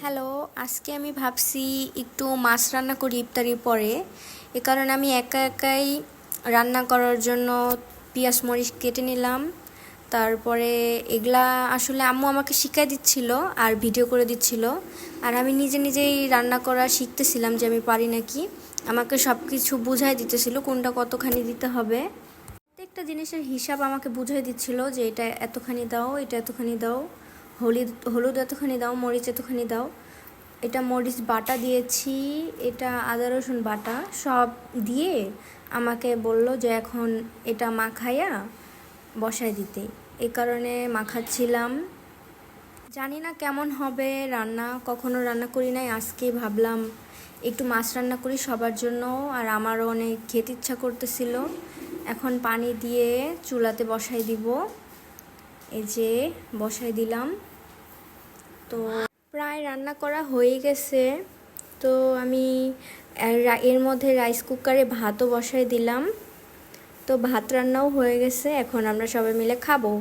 Hello, আজকে আমি ভাবছি একটু মাছ রান্না করি ইফতারির পরে। এ কারণে আমি একা একাই রান্না করার জন্য পেঁয়াজ মরিচ কেটে নিলাম। তারপরে এগুলা আসলে আম্মু আমাকে শিখিয়ে দিচ্ছিল আর ভিডিও করে দিচ্ছিল। আর আমি নিজে নিজেই রান্না করা শিখতেছিলাম যে আমি পারি নাকি। আমাকে সব কিছু বুঝাই দিতেছিল কোনটা কতখানি দিতে হবে। প্রত্যেকটা জিনিসের হিসাব আমাকে বুঝিয়ে দিচ্ছিল যে এটা এতখানি দাও, এটা এতখানি দাও, হলুদ এতখানি দাও, মরিচ এতখানি দাও। এটা মরিচ বাটা দিয়েছি, এটা আদা রসুন বাটা সব দিয়ে আমাকে বলল যে এখন এটা মাখাইয়া বসায় দিতে। এই কারণে মাখাচ্ছিলাম। জানি না কেমন হবে রান্না, কখনো রান্না করি নাই, আজকে ভাবলাম একটু মাছ রান্না করি সবার জন্য। আর আমারও অনেক খেতে ইচ্ছা করতেছিল। এখন পানি দিয়ে চুলাতে বসাই দিব। এই যে বসাই দিলাম। তো প্রায় রান্না করা হয়ে গেছে। তো আমি এর মধ্যে রাইস কুকারে ভাতও বসাই দিলাম। তো ভাত রান্নাও হয়ে গেছে, এখন আমরা সবাই মিলে খাবো।